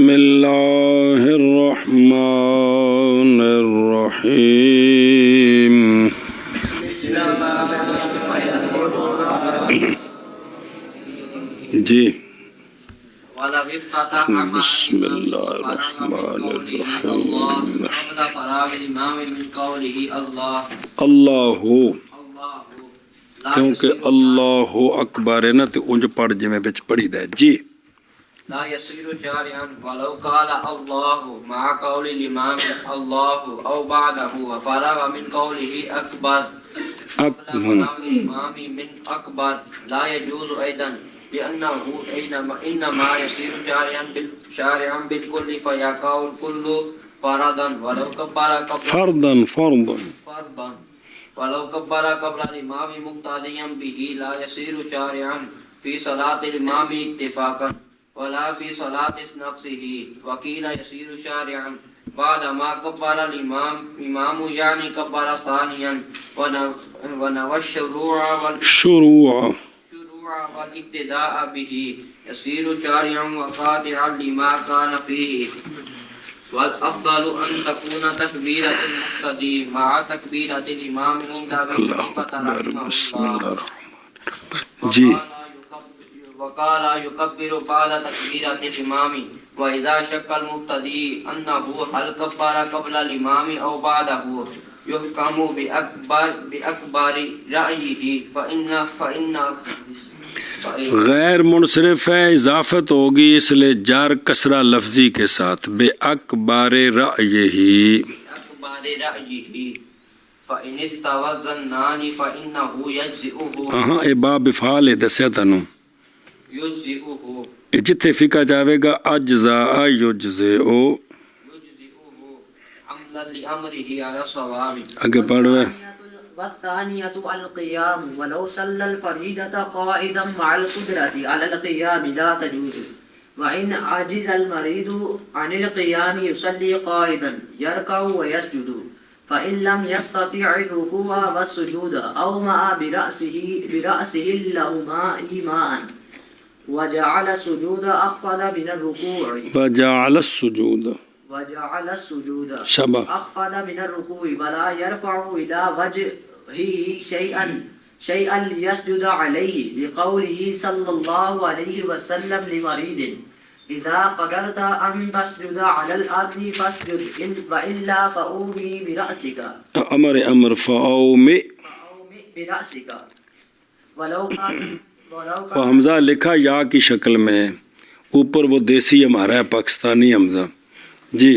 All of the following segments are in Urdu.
بسم اللہ الرحمن الرحیم جی بسم اللہ الرحمن الرحیم اللہ کیونکہ اللہ اکبر ہے نا تو انج پڑھ جی میں بچ پڑھی دے جی لا يصير شارعا ولو قال الله مع قول الإمام الله أو بعده وفرغ من قوله أكبر الإمام من أكبر لا يجوز أيضا لأنه إنما يصير شارعا بالكل فيقع الكل فرضا ولو كبر قبل فرضا ولو كبر قبل الإمام مقتديا به لا يصير شارعا في صلاة الإمام اتفاقا ولا في صلاة نفسه وقيل يصير شارعا بعد ما كبر الإمام يعني كبر ثانيا ونوى الشروع والابتداء به يصير شارعا وقاطعا لما كان فيه والأفضل أن تكون تكبيرة المقتدي مع تكبيرة الإمام عند أبي حنيفة رحمه الله جی وقال يكبر بعد تكبيرة الإمام وإذا شك المقتدي أنه هل كبر قبل الإمام أو بعده يحكم بأكبر رأيه فإن غیر منصرف ہے، اضافت ہوگی اس لیے جار کسرہ لفظی کے ساتھ بے اکبر رأیہ فإن استوى الظنان فإنه يجزئه ہاں اے باب افعال ہے دسیا تنو جتھے فقہ جاوے گا اجزاء یجزئو عملا لأمره على الصواب آگے پڑھوے والثانية القيام ولو صلى الفريضة قائدا مع القدرة على القيام لا تجوز وإن عجز المريض عن القيام يصلي قائدا يركع ويسجد فإن لم يستطيع الركوع والسجود أومأ برأسه لهما إيماء وجعل السجود أخفض من الركوع وجعل السجود أخفض من الركوع ولا يرفع إلى وجهه شيئا ليسجد عليه لقوله صلى الله عليه وسلم لمريض إذا قدرت أن تسجد على الأرض فاسجد وإلا فأومي برأسك امر فأومي برأسك ولو كان حمزہ لکھا یا کی شکل میں اوپر وہ دیسی ہمارا ہے پاکستانی حمزہ جی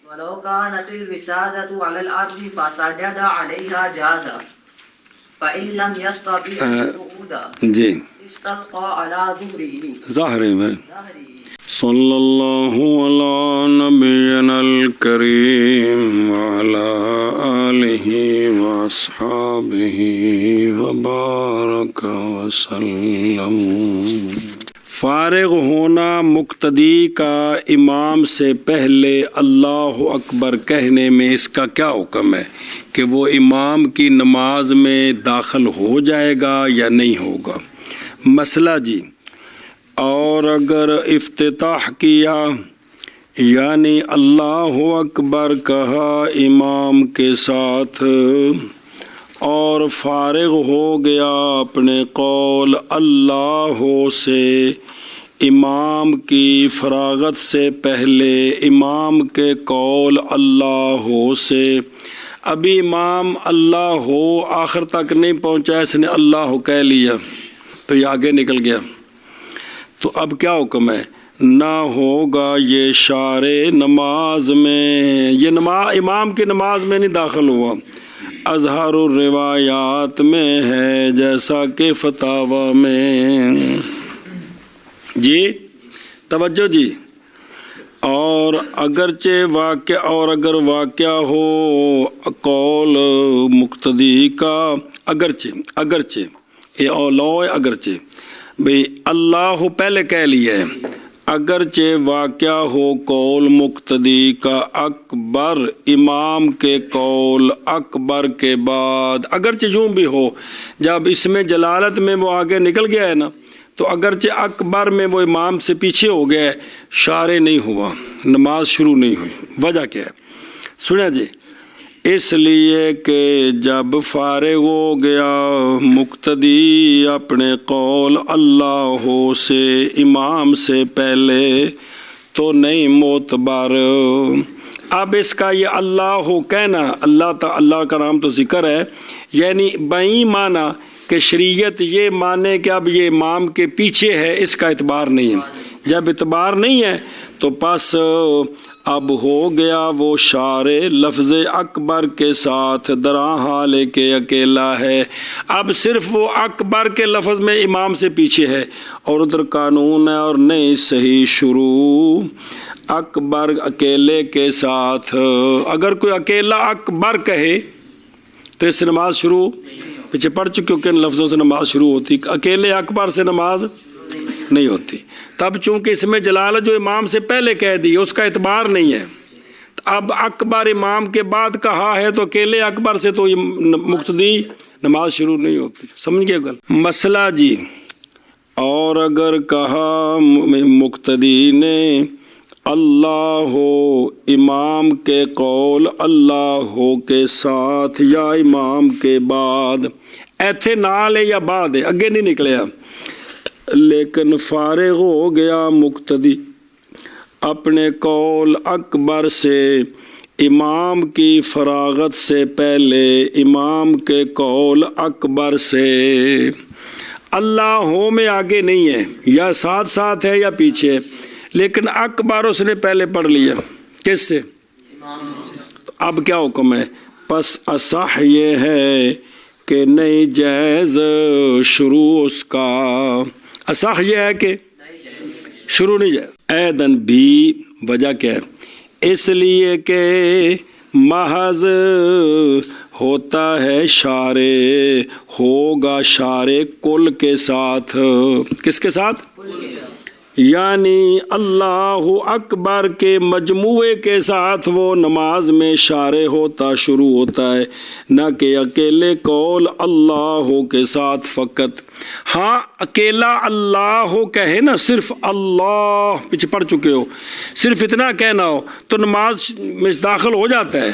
ولو كانت الوسادة على الأرض فسجد عليها جاز فإن لم يستطيع القعود جی استلقى على ظهره ظاہر میں صلی اللہ علی نبینا الکریم وعلی آلہ واصحابہ وبارک وسلم فارغ ہونا مقتدی کا امام سے پہلے اللہ اکبر کہنے میں اس کا کیا حکم ہے کہ وہ امام کی نماز میں داخل ہو جائے گا یا نہیں ہوگا؟ مسئلہ جی، اور اگر افتتاح کیا یعنی اللہ اکبر کہا امام کے ساتھ اور فارغ ہو گیا اپنے قول اللہ سے امام کی فراغت سے پہلے امام کے قول اللہ سے، ابھی امام اللہ ہو آخر تک نہیں پہنچا، اس نے اللہ کہہ لیا تو یہ آگے نکل گیا، تو اب کیا حکم ہے؟ نہ ہوگا یہ شارع نماز میں، یہ امام کی نماز میں نہیں داخل ہوا، اظہار الروایات میں ہے جیسا کہ فتاوی میں جی توجہ جی، اور اگرچہ اگر واقعہ ہو قول مقتدی کا اگرچہ اے اولو اگرچہ بھئی اللہ پہلے کہہ لیا ہے، اگرچہ واقعہ ہو قول مقتدی کا اکبر امام کے قول اکبر کے بعد، اگرچہ یوں بھی ہو جب اس میں جلالت میں وہ آگے نکل گیا ہے نا، تو اگرچہ اکبر میں وہ امام سے پیچھے ہو گیا، شارع نہیں ہوا، نماز شروع نہیں ہوئی۔ وجہ کیا ہے؟ سنیں جی، اس لیے کہ جب فارغ ہو گیا مقتدی اپنے قول اللہ سے امام سے پہلے تو نہیں معتبر۔ اب اس کا یہ اللہ کہنا، اللہ کا نام تو ذکر ہے، یعنی بائیں معنی کہ شریعت یہ مانے کہ اب یہ امام کے پیچھے ہے، اس کا اعتبار نہیں ہے۔ جب اعتبار نہیں ہے تو پس اب ہو گیا وہ شارع لفظ اکبر کے ساتھ درا حال کے اکیلا ہے۔ اب صرف وہ اکبر کے لفظ میں امام سے پیچھے ہے، اور ادھر قانون ہے اور نہیں صحیح شروع اکبر اکیلے کے ساتھ۔ اگر کوئی اکیلا اکبر کہے تو اس سے نماز شروع، پیچھے پڑھ چکے کہ ان لفظوں سے نماز شروع ہوتی، اکیلے اکبر سے نماز نہیں ہوتی۔ تب چونکہ اس میں جلالت جو امام سے پہلے کہہ دی اس کا اعتبار نہیں ہے، اب اکبر امام کے بعد کہا ہے تو اکیلے اکبر سے تو مقتدی نماز شروع نہیں ہوتی۔ سمجھ گئے گل مسئلہ جی؟ اور اگر کہا مقتدی نے اللہ امام کے قول اللہ کے ساتھ یا امام کے بعد، ایتھے نال ہے یا بعد ہے، اگے نہیں نکلیا، لیکن فارغ ہو گیا مقتدی اپنے قول اکبر سے امام کی فراغت سے پہلے، امام کے قول اکبر سے، اللہ ہو میں آگے نہیں ہے، یا ساتھ ساتھ ہے یا پیچھے، لیکن اکبر اس نے پہلے پڑھ لیا، کس سے؟ تو اب کیا حکم ہے؟ پس اصح یہ ہے کہ نہیں جائز شروع اس کا، اصح یہ ہے کہ شروع نہیں جائز۔ ایدن بھی وجہ کیا ہے؟ اس لیے کہ محض ہوتا ہے شارع، ہوگا شارع کل کے ساتھ، کس کے ساتھ؟ یعنی اللہ اکبر کے مجموعے کے ساتھ وہ نماز میں شارع ہوتا شروع ہوتا ہے، نہ کہ اکیلے قول اللہ کے ساتھ فقط۔ ہاں اکیلا اللہ کہے نا، صرف اللہ پیچھے پڑھ چکے ہو، صرف اتنا کہنا ہو تو نماز میں داخل ہو جاتا ہے،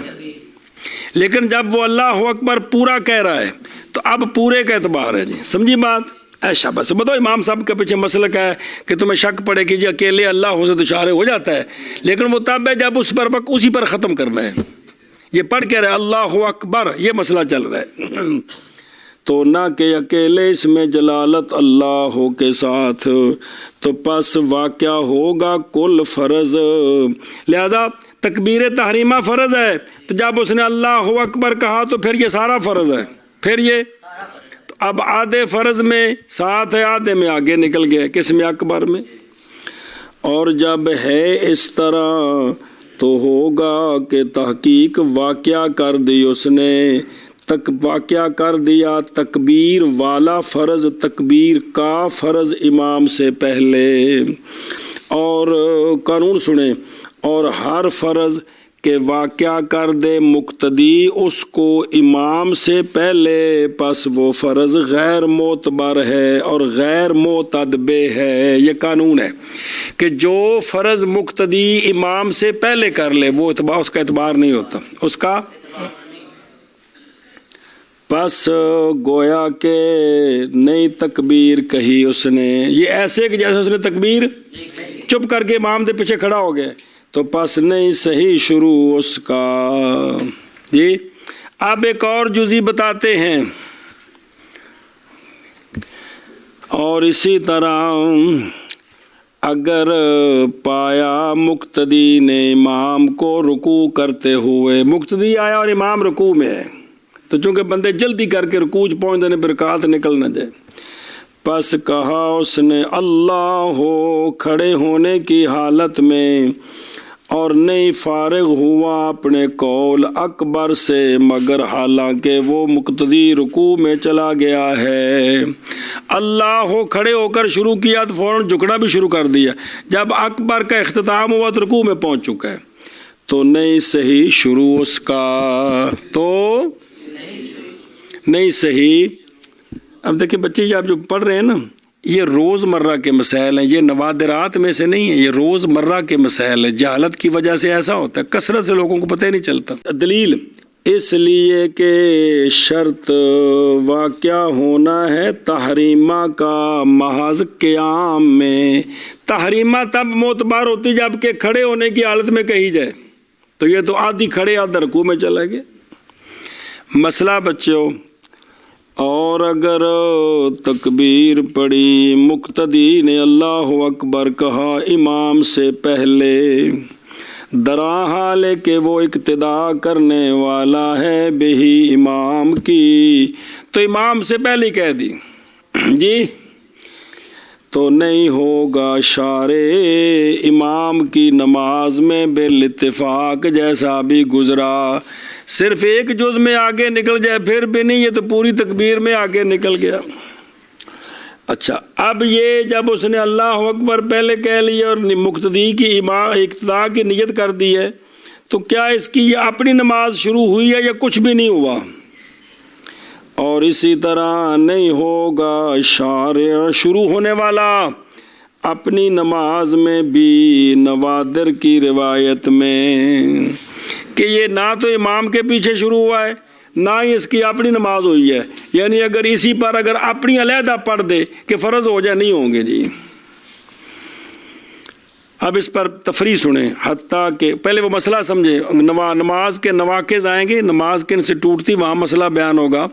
لیکن جب وہ اللہ اکبر پورا کہہ رہا ہے تو اب پورے کا اعتبار ہے۔ جی سمجھی بات؟ ایسا بس بتاؤ، امام صاحب کے پیچھے مسئلہ کیا ہے کہ تمہیں شک پڑے کہ جی اکیلے اللہ ہو سے تو شارع ہو جاتا ہے، لیکن وہ تب ہے جب اس پر اسی پر ختم کرنا ہے، یہ پڑھ کے رہے اللہ اکبر، یہ مسئلہ چل رہا ہے، تو نہ کہ اکیلے اس میں جلالت اللہ کے ساتھ، تو پس واقعہ ہوگا کل فرض، لہذا تکبیر تحریمہ فرض ہے، تو جب اس نے اللہ اکبر کہا تو پھر یہ سارا فرض ہے، پھر یہ اب آدھے فرض میں ساتھ ہے، آدھے میں آگے نکل گئے، کس میں؟ اکبر میں۔ اور جب ہے اس طرح تو ہوگا کہ تحقیق واقعہ کر دی اس نے، واقعہ کر دیا تکبیر والا فرض، تکبیر کا فرض امام سے پہلے، اور قانون سنیں، اور ہر فرض کہ واقعہ کر دے مقتدی اس کو امام سے پہلے، پس وہ فرض غیر معتبر ہے اور غیر معتدبے ہے۔ یہ قانون ہے کہ جو فرض مقتدی امام سے پہلے کر لے وہ اس کا اعتبار نہیں ہوتا، اس کا پس گویا کہ نئی تکبیر کہی اس نے، یہ ایسے کہ جیسے اس نے تکبیر چپ کر کے امام دے پیچھے کھڑا ہو گیا، تو پس نہیں صحیح شروع اس کا۔ جی اب ایک اور جزی بتاتے ہیں، اور اسی طرح اگر پایا مقتدی نے امام کو رکوع کرتے ہوئے، مقتدی آیا اور امام رکوع میں ہے، تو چونکہ بندے جلدی کر کے رکوع پہنچ دینے پر رکعت نکل نہ جائے، پس کہا اس نے اللہ ہو کھڑے ہونے کی حالت میں، اور نہیں فارغ ہوا اپنے قول اکبر سے، مگر حالانکہ وہ مقتدی رکوع میں چلا گیا ہے، اللہ ہو کھڑے ہو کر شروع کیا تو فوراً جھکنا بھی شروع کر دیا، جب اکبر کا اختتام ہوا تو رکوع میں پہنچ چکا ہے، تو نہیں صحیح شروع اس کا، تو نہیں صحیح۔ اب دیکھیں بچے جب جو پڑھ رہے ہیں نا، یہ روز مرہ کے مسائل ہیں، یہ نوادرات میں سے نہیں ہیں، یہ روز مرہ کے مسائل ہیں۔ جہالت کی وجہ سے ایسا ہوتا ہے، کثرت سے لوگوں کو پتہ ہی نہیں چلتا۔ دلیل اس لیے کہ شرط واقع ہونا ہے تحریمہ کا محض قیام میں۔ تحریمہ تب معتبر ہوتی جب کہ کھڑے ہونے کی حالت میں کہی جائے، تو یہ تو آدھی کھڑے آدھا رکوع میں چلا گیا۔ مسئلہ بچوں، اور اگر تکبیر پڑھی، مقتدی نے اللہ اکبر کہا امام سے پہلے، درا حال کہ وہ اقتدا کرنے والا ہے بہی امام کی، تو امام سے پہلے کہہ دی جی، تو نہیں ہوگا شارع امام کی نماز میں بالاتفاق، جیسا بھی گزرا۔ صرف ایک جز میں آگے نکل جائے پھر بھی نہیں، یہ تو پوری تکبیر میں آگے نکل گیا۔ اچھا، اب یہ جب اس نے اللہ اکبر پہلے کہہ لیا اور مقتدی کی اقتدا کی نیت کر دی ہے، تو کیا اس کی یہ اپنی نماز شروع ہوئی ہے یا کچھ بھی نہیں ہوا؟ اور اسی طرح نہیں ہوگا شارع شروع ہونے والا اپنی نماز میں بھی نوادر کی روایت میں، کہ یہ نہ تو امام کے پیچھے شروع ہوا ہے نہ ہی اس کی اپنی نماز ہوئی ہے، یعنی اگر اسی پر اگر اپنی علیحدہ پڑھ دے کہ فرض ہو جائے، نہیں ہوں گے جی۔ اب اس پر تفریح سنیں، حتیٰ کہ پہلے وہ مسئلہ سمجھے، نماز کے نواقض آئیں گے، نماز کن سے ٹوٹتی، وہاں مسئلہ بیان ہوگا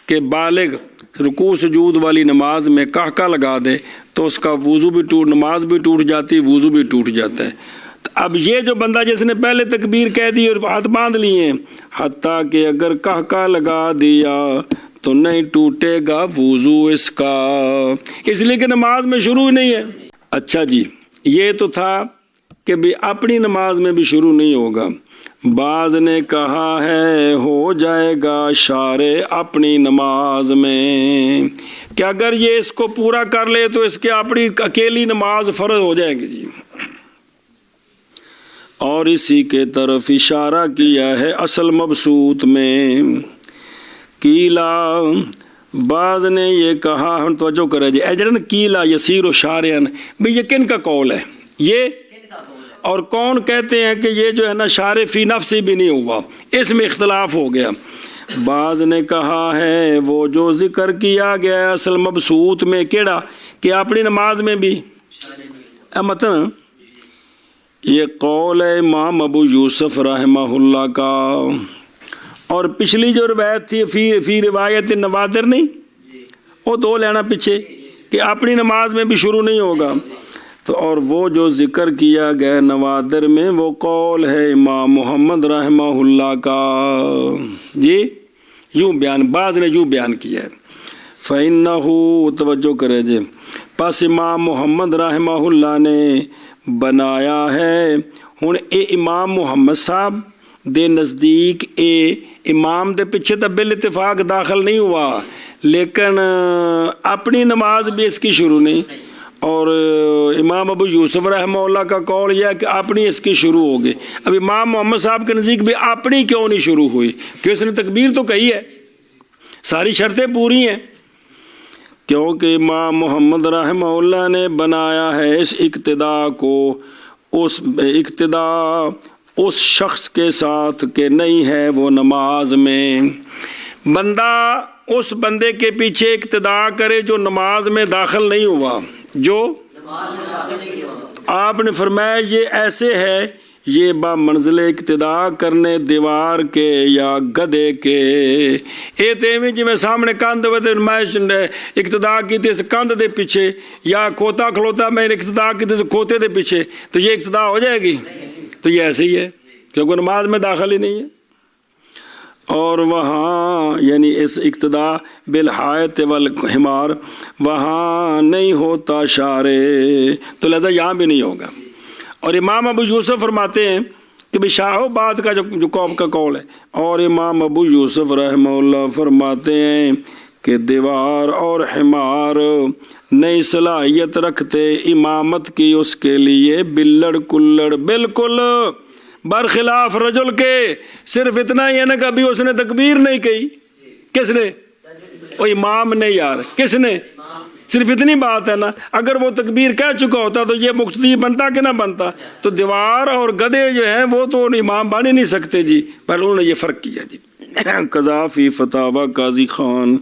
کہ بالغ رکوع سجود والی نماز میں قہقہ لگا دے تو اس کا وضو بھی نماز بھی ٹوٹ جاتی، وضو بھی ٹوٹ جاتا ہے۔ اب یہ جو بندہ جس نے پہلے تکبیر کہہ دی اور ہاتھ باندھ لیے ہیں، حتیٰ کہ اگر قہقہ لگا دیا تو نہیں ٹوٹے گا وضو اس کا، اس لیے کہ نماز میں شروع ہی نہیں ہے۔ اچھا جی، یہ تو تھا کہ بھی اپنی نماز میں بھی شروع نہیں ہوگا۔ بعض نے کہا ہے ہو جائے گا شارع اپنی نماز میں، کہ اگر یہ اس کو پورا کر لے تو اس کے اپنی اکیلی نماز فرض ہو جائے گی جی۔ اور اسی کے طرف اشارہ کیا ہے اصل مبسوط میں، کیلا بعض نے یہ کہا، ہم توجہ کریں جی، اجرن کیلا یسیر و شارعن، بھئی یہ کن کا قول ہے یہ؟ اور کون کہتے ہیں کہ یہ جو ہے نا شارع فی نفسی بھی نہیں ہوا، اس میں اختلاف ہو گیا۔ بعض نے کہا ہے وہ جو ذکر کیا گیا ہے اصل مبسوط میں، کیڑا کہ اپنی نماز میں بھی، مطلب یہ قول ہے امام ابو یوسف رحمہ اللہ کا، اور پچھلی جو روایت تھی فی روایت نوادر نہیں، وہ دو لینا پیچھے کہ اپنی نماز میں بھی شروع نہیں ہوگا، تو اور وہ جو ذکر کیا گیا نوادر میں وہ قول ہے امام محمد رحمہ اللہ کا جی، یوں بیان، بعض نے یوں بیان کیا ہے، فَإِنَّهُ توجہ کرے جی، پس امام محمد رحمہ اللہ نے بنایا ہے، ہن اے امام محمد صاحب دے نزدیک اے امام دے پیچھے تو بالاتفاق داخل نہیں ہوا، لیکن اپنی نماز بھی اس کی شروع نہیں، اور امام ابو یوسف رحمہ اللہ کا قول یہ ہے کہ اپنی اس کی شروع ہوگی۔ اب امام محمد صاحب کے نزدیک بھی اپنی کیوں نہیں شروع ہوئی، کہ اس نے تکبیر تو کہی ہے، ساری شرطیں پوری ہیں، کیونکہ امام محمد رحمہ اللہ نے بنایا ہے اس اقتدا کو، اس اقتدا اس شخص کے ساتھ کہ نہیں ہے وہ نماز میں، بندہ اس بندے کے پیچھے اقتدا کرے جو نماز میں داخل نہیں ہوا، جو آپ نے فرمایا یہ ایسے ہے، یہ با منزل اقتدا کرنے دیوار کے یا گدے کے، اے تیویں جی میں سامنے کاندھ ہوئے تھے میں اقتدا کی تھی اس کاندھ دے پیچھے، یا کھوتا کھلوتا میں اقتدا کی تھی اس کھوتے دے پیچھے، تو یہ اقتدا ہو جائے گی؟ تو یہ ایسے ہی ہے، کیونکہ نماز میں داخل ہی نہیں ہے۔ اور وہاں یعنی اس اقتدا بالحائط والحمار وہاں نہیں ہوتا شارع، تو لہذا یہاں بھی نہیں ہوگا۔ اور امام ابو یوسف فرماتے ہیں کہ بھی شاہو بات کا جو قوم کا قول ہے، اور امام ابو یوسف رحمہ اللہ فرماتے ہیں کہ دیوار اور حمار نئی صلاحیت رکھتے امامت کی اس کے لیے بلڑ کلڑ، بالکل برخلاف رجل کے، صرف اتنا ہی ہے نا کہ ابھی اس نے تکبیر نہیں کہی، کس نے؟ وہ امام نے یار، کس نے؟ صرف اتنی بات ہے نا، اگر وہ تکبیر کہہ چکا ہوتا تو یہ مقتدی بنتا کہ نہ بنتا؟ تو دیوار اور گدھے جو ہیں وہ تو امام بن ہی نہیں سکتے جی، پر انہوں نے یہ فرق کیا جی۔ قضا فی فتاوی قاضی خان۔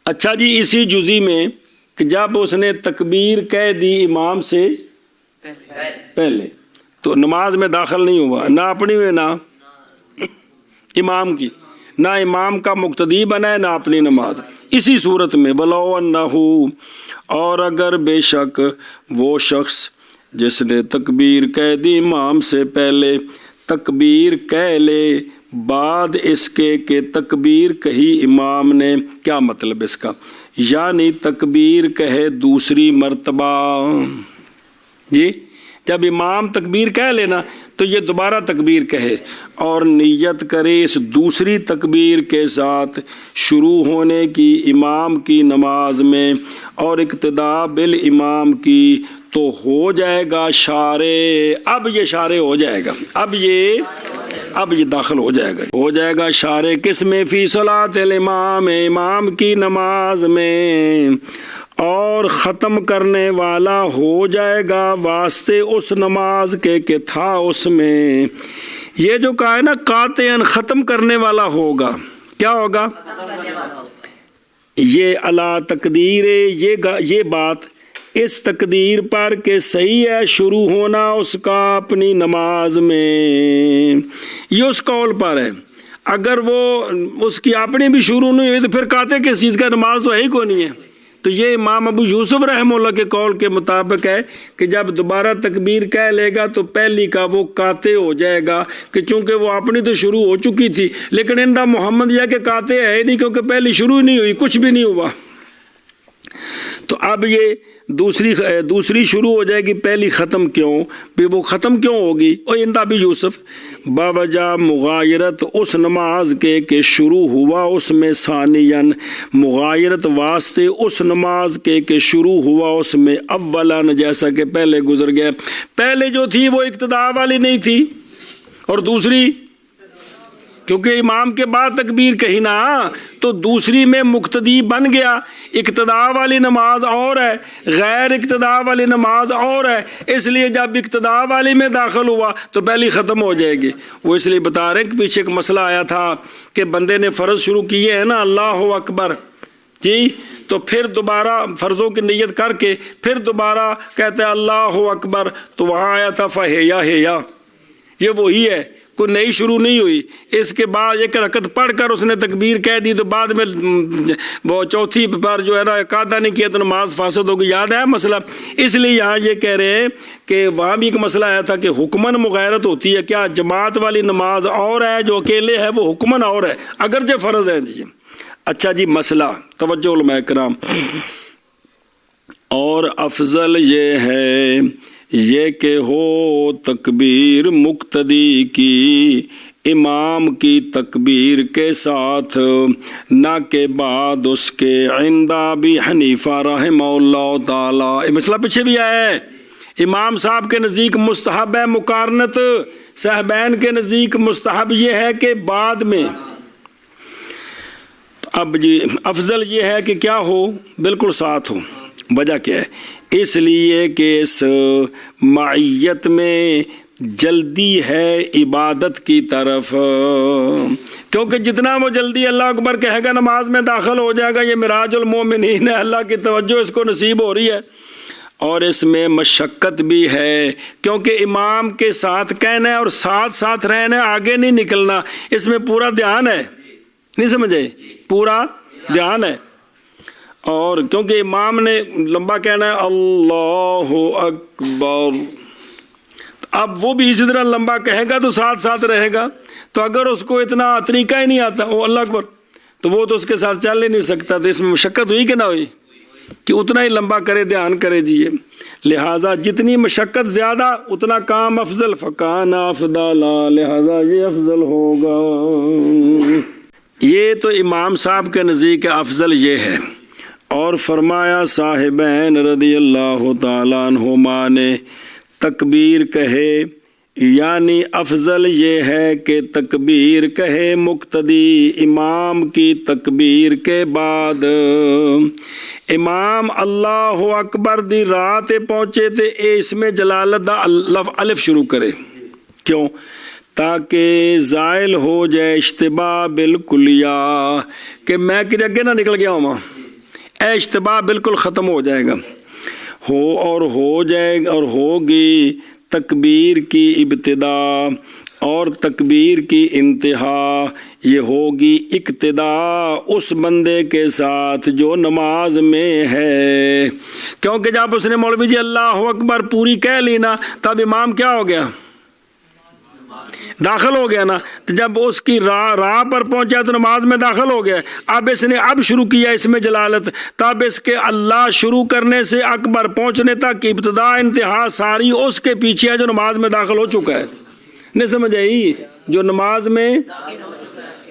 اچھا جی، اسی جزی میں کہ جب اس نے تکبیر کہہ دی امام سے پہلے تو نماز میں داخل نہیں ہوا، نہ اپنی میں نہ امام کی، نہ امام کا مقتدی بنا ہے نہ اپنی نماز۔ اسی صورت میں وَلَوْ أَنَّهُ، اور اگر بے شک وہ شخص جس نے تکبیر کہہ دی امام سے پہلے تکبیر کہہ لے بعد اس کے کہ تکبیر کہی امام نے، کیا مطلب اس کا؟ یعنی تکبیر کہے دوسری مرتبہ جی، جب امام تکبیر کہہ لینا تو یہ دوبارہ تکبیر کہے اور نیت کرے اس دوسری تکبیر کے ساتھ شروع ہونے کی امام کی نماز میں اور اقتداء بالامام کی، تو ہو جائے گا شارع۔ اب یہ شارع ہو جائے گا، اب یہ داخل ہو جائے گا شارع کس میں؟ فی صلاۃ الامام، امام کی نماز میں، اور ختم کرنے والا ہو جائے گا واسطے اس نماز کے کہ تھا اس میں۔ یہ جو کہا ہے نا قاطعاً ختم کرنے والا ہوگا، کیا ہوگا؟ یہ علی تقدیر، یہ بات اس تقدیر پر کہ صحیح ہے شروع ہونا اس کا اپنی نماز میں، یہ اس قول پر ہے۔ اگر وہ اس کی اپنی بھی شروع نہیں ہوئی تو پھر قاطع کس چیز کا؟ نماز تو ہے ہی کوئی نہیں ہے۔ تو یہ امام ابو یوسف رحمہ اللہ کے قول کے مطابق ہے کہ جب دوبارہ تکبیر کہہ لے گا تو پہلی کا وہ قاطع ہو جائے گا، کہ چونکہ وہ اپنی تو شروع ہو چکی تھی، لیکن اندہ محمد یہ کہ قاطع ہے نہیں، کیونکہ پہلی شروع ہی نہیں ہوئی، کچھ بھی نہیں ہوا۔ تو اب یہ دوسری شروع ہو جائے گی، پہلی ختم کیوں؟ پھر وہ ختم کیوں ہوگی؟ اور اندہ بھی یوسف باوجہ مغایرت اس نماز کے کہ شروع ہوا اس میں ثانیاً، مغایرت واسطے اس نماز کے کہ شروع ہوا اس میں اولاً، جیسا کہ پہلے گزر گیا۔ پہلے جو تھی وہ اقتداء والی نہیں تھی، اور دوسری کیونکہ امام کے بعد تکبیر کہی نا، تو دوسری میں مقتدی بن گیا۔ اقتداء والی نماز اور ہے، غیر اقتداء والی نماز اور ہے، اس لیے جب اقتداء والی میں داخل ہوا تو پہلی ختم ہو جائے گی۔ وہ اس لیے بتا رہے ہیں کہ پیچھے ایک مسئلہ آیا تھا کہ بندے نے فرض شروع کیے ہیں نا اللہ اکبر جی، تو پھر دوبارہ فرضوں کی نیت کر کے پھر دوبارہ کہتے ہیں اللہ اکبر، تو وہاں آیا تھا فہیا ہیا، یہ وہی ہے، کوئی نئی شروع نہیں ہوئی۔ اس کے بعد ایک رکعت پڑھ کر اس نے تکبیر کہہ دی تو بعد میں وہ چوتھی پر جو ہے نا قاعدہ نہیں کیا تو نماز فاسد ہوگی، یاد ہے مسئلہ؟ اس لیے یہاں یہ کہہ رہے ہیں کہ وہاں بھی ایک مسئلہ آیا تھا کہ حکماً مغایرت ہوتی ہے کیا؟ جماعت والی نماز اور ہے، جو اکیلے ہے وہ حکماً اور ہے، اگرچہ فرض ہے جی۔ اچھا جی، مسئلہ توجہ علماء کرام، اور افضل یہ ہے یہ کہ ہو تکبیر مقتدی کی امام کی تکبیر کے ساتھ، نہ کہ بعد اس کے، عند ابی حنیفہ رحمہ اللہ تعالی۔ یہ مسئلہ پیچھے بھی آیا ہے، امام صاحب کے نزدیک مستحب ہے مقارنت، صاحبین کے نزدیک مستحب یہ ہے کہ بعد میں۔ اب جی افضل یہ ہے کہ کیا ہو؟ بالکل ساتھ ہو۔ وجہ کیا ہے؟ اس لیے کہ اس معیت میں جلدی ہے عبادت کی طرف، کیونکہ جتنا وہ جلدی اللہ اکبر کہے گا نماز میں داخل ہو جائے گا۔ یہ معراج المومنین ہے، اللہ کی توجہ اس کو نصیب ہو رہی ہے، اور اس میں مشقت بھی ہے، کیونکہ امام کے ساتھ کہنا ہے اور ساتھ ساتھ رہنا ہے، آگے نہیں نکلنا، اس میں پورا دھیان ہے، نہیں سمجھے؟ پورا دھیان ہے، اور کیونکہ امام نے لمبا کہنا ہے اللہ اکبر، اب وہ بھی اسی طرح لمبا کہے گا تو ساتھ ساتھ رہے گا، تو اگر اس کو اتنا طریقہ ہی نہیں آتا وہ اللہ اکبر، تو وہ تو اس کے ساتھ چل ہی نہیں سکتا۔ تو اس میں مشقت ہوئی کہ نہ ہوئی کہ اتنا ہی لمبا کرے، دھیان کرے جی۔ لہٰذا جتنی مشقت زیادہ اتنا کام افضل، فکان افضل، لہٰذا یہ افضل ہوگا۔ یہ تو امام صاحب کے نزدیک افضل یہ ہے، اور فرمایا صاحبین رضی اللہ تعالیٰ عنہما نے تکبیر کہے یعنی افضل یہ ہے کہ تکبیر کہے مقتدی امام کی تکبیر کے بعد۔ امام اللہ اکبر دی رات پہنچے تھے اس میں جلالت دا الف شروع کرے، کیوں؟ تاکہ زائل ہو جائے اشتباہ بالکلیہ، کہ میں کہ اگے نہ نکل گیا ہوں، اے اشتباہ بالکل ختم ہو جائے گا، ہو جائے اور ہوگی تکبیر کی ابتدا اور تکبیر کی انتہا، یہ ہوگی اقتدا اس بندے کے ساتھ جو نماز میں ہے، کیونکہ جب اس نے مولوی جی اللہ اکبر پوری کہہ لی نا، تب امام کیا ہو گیا؟ داخل ہو گیا نا۔ تو جب اس کی راہ پر پہنچا تو نماز میں داخل ہو گیا۔ اب اس نے شروع کیا اس میں جلالت، تب اس کے اللہ شروع کرنے سے اکبر پہنچنے تک ابتدا انتہا ساری اس کے پیچھے ہے جو نماز میں داخل ہو چکا ہے۔ نہیں سمجھ آئی؟ جو نماز میں،